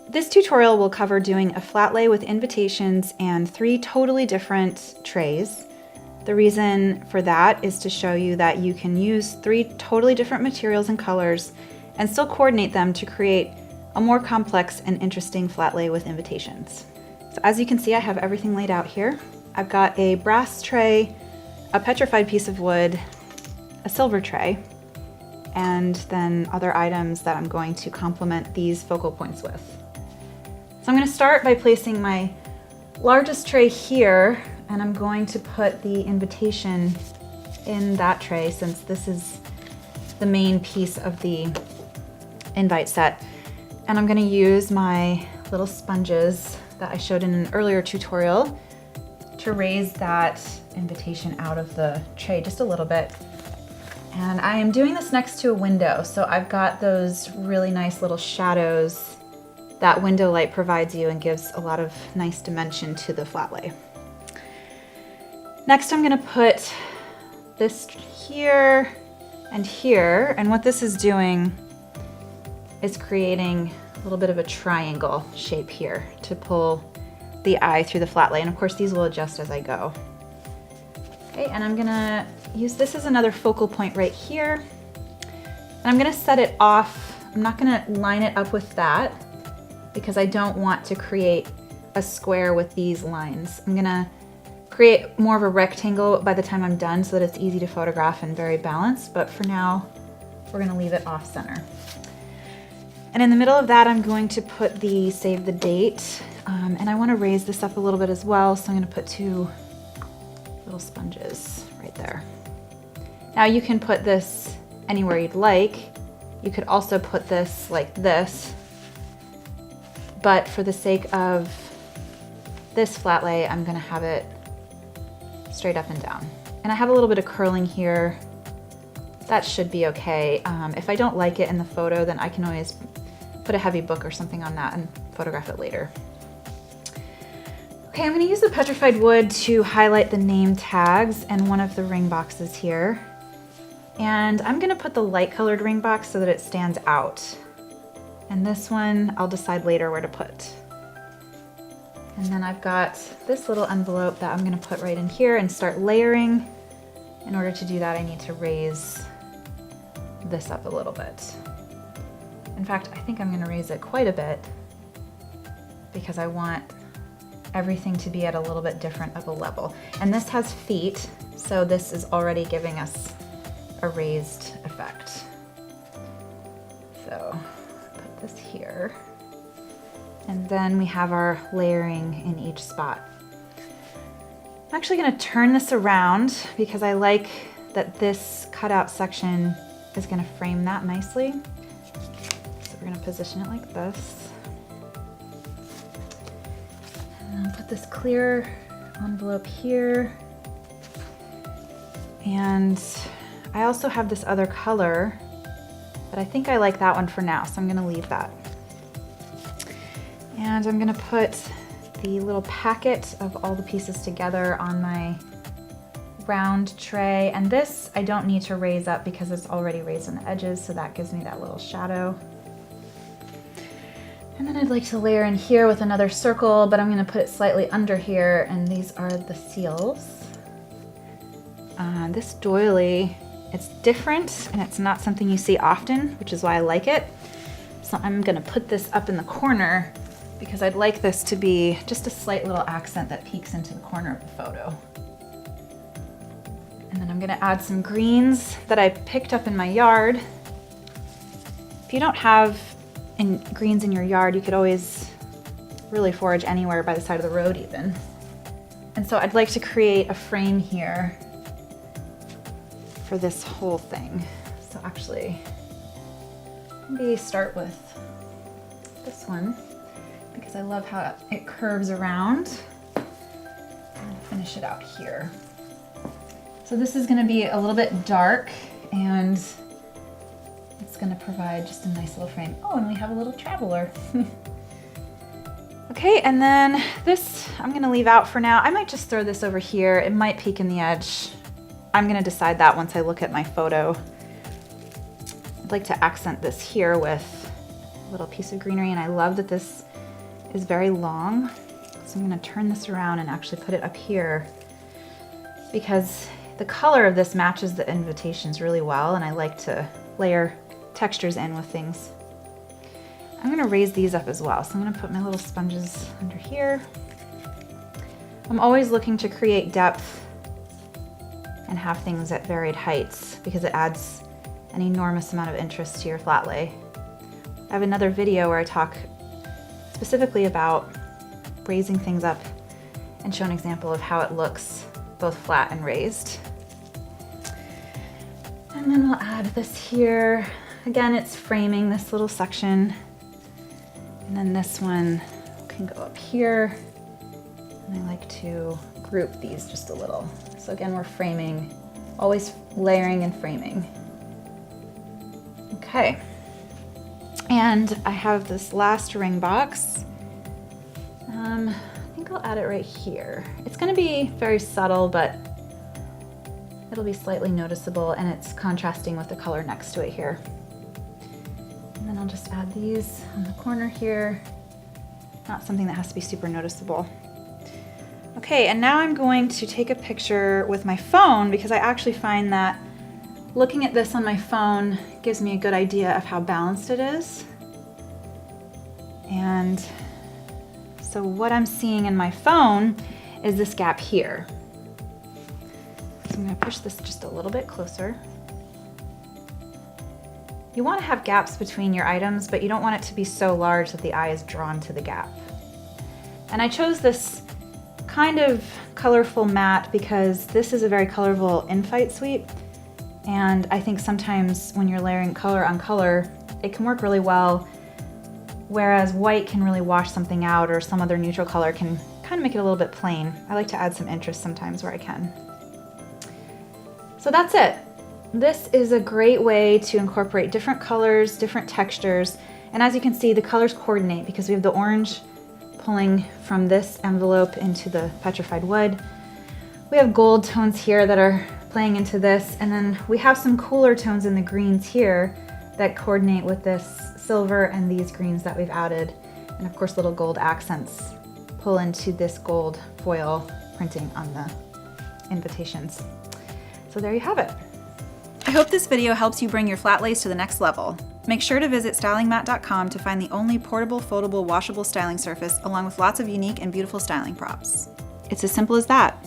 This tutorial will cover doing a flat lay with invitations and 3 totally different trays. The reason for that is to show you that you can use 3 totally different materials and colors and still coordinate them to create a more complex and interesting flat lay with invitations. So as you can see, I have everything laid out here. I've got a brass tray, a petrified piece of wood, a silver tray, and then other items that I'm going to complement these focal points with. So I'm going to start by placing my largest tray here, and I'm going to put the invitation in that tray since this is the main piece of the invite set. And I'm going to use my little sponges that I showed in an earlier tutorial to raise that invitation out of the tray just a little bit. And I am doing this next to a window, so I've got those really nice little shadows that window light provides you and gives a lot of nice dimension to the flat lay. Next, I'm gonna put this here and here, and what this is doing is creating a little bit of a triangle shape here to pull the eye through the flat lay, and of course these will adjust as I go. Okay, and I'm gonna use this as another focal point right here, and I'm gonna set it off. I'm not gonna line it up with that because I don't want to create a square with these lines. I'm gonna create more of a rectangle by the time I'm done so that it's easy to photograph and very balanced, but for now, we're gonna leave it off center. And in the middle of that, I'm going to put the save the date, and I wanna raise this up a little bit as well, so I'm gonna put 2 little sponges right there. Now you can put this anywhere you'd like. You could also put this like this, but for the sake of this flat lay, I'm gonna have it straight up and down. And I have a little bit of curling here. That should be okay. If I don't like it in the photo, then I can always put a heavy book or something on that and photograph it later. Okay, I'm gonna use the petrified wood to highlight the name tags and one of the ring boxes here. And I'm gonna put the light colored ring box so that it stands out. And this one, I'll decide later where to put. And then I've got this little envelope that I'm gonna put right in here and start layering. In order to do that, I need to raise this up a little bit. In fact, I think I'm gonna raise it quite a bit because I want everything to be at a little bit different of a level. And this has feet, so this is already giving us a raised effect. So put this here. And then we have our layering in each spot. I'm actually gonna turn this around because I like that this cutout section is gonna frame that nicely. So we're gonna position it like this. And then put this clear envelope here. And I also have this other color, but I think I like that one for now, so I'm gonna leave that. And I'm gonna put the little packet of all the pieces together on my round tray. And this I don't need to raise up because it's already raised on the edges, so that gives me that little shadow. And then I'd like to layer in here with another circle, but I'm gonna put it slightly under here, and these are the seals. This doily, it's different and it's not something you see often, which is why I like it. So I'm gonna put this up in the corner because I'd like this to be just a slight little accent that peeks into the corner of the photo. And then I'm gonna add some greens that I picked up in my yard. If you don't have greens in your yard, you could always really forage anywhere by the side of the road even. And so I'd like to create a frame here for this whole thing. So actually, maybe start with this one because I love how it curves around, and finish it out here. So this is gonna be a little bit dark and it's gonna provide just a nice little frame. Oh, and we have a little traveler. Okay, and then this I'm gonna leave out for now. I might just throw this over here. It might peek in the edge. I'm gonna decide that once I look at my photo. I'd like to accent this here with little piece of greenery, and I love that this is very long. So I'm gonna turn this around and actually put it up here because the color of this matches the invitations really well, and I like to layer textures in with things. I'm gonna raise these up as well. So I'm gonna put my little sponges under here. I'm always looking to create depth and have things at varied heights because it adds an enormous amount of interest to your flat lay. I have another video where I talk specifically about raising things up and show an example of how it looks both flat and raised. And then we'll add this here. Again, it's framing this little section. And then this one can go up here. And I like to group these just a little. So again, we're framing, always layering and framing. Okay. And I have this last ring box. I think I'll add it right here. It's gonna be very subtle, but it'll be slightly noticeable, and it's contrasting with the color next to it here. And then I'll just add these on the corner here. Not something that has to be super noticeable. Okay, and now I'm going to take a picture with my phone because I actually find that looking at this on my phone gives me a good idea of how balanced it is. And so what I'm seeing in my phone is this gap here. So I'm gonna push this just a little bit closer. You wanna have gaps between your items, but you don't want it to be so large that the eye is drawn to the gap. And I chose this kind of colorful matte because this is a very colorful in-fight sweep. And I think sometimes when you're layering color on color, it can work really well, whereas white can really wash something out, or some other neutral color can kind of make it a little bit plain. I like to add some interest sometimes where I can. So that's it. This is a great way to incorporate different colors, different textures, and as you can see, the colors coordinate because we have the orange pulling from this envelope into the petrified wood. We have gold tones here that are playing into this, and then we have some cooler tones in the greens here that coordinate with this silver and these greens that we've added. And of course, little gold accents pull into this gold foil printing on the invitations. So there you have it. I hope this video helps you bring your flat lays to the next level. Make sure to visit stylingmat.com to find the only portable, foldable, washable styling surface, along with lots of unique and beautiful styling props. It's as simple as that.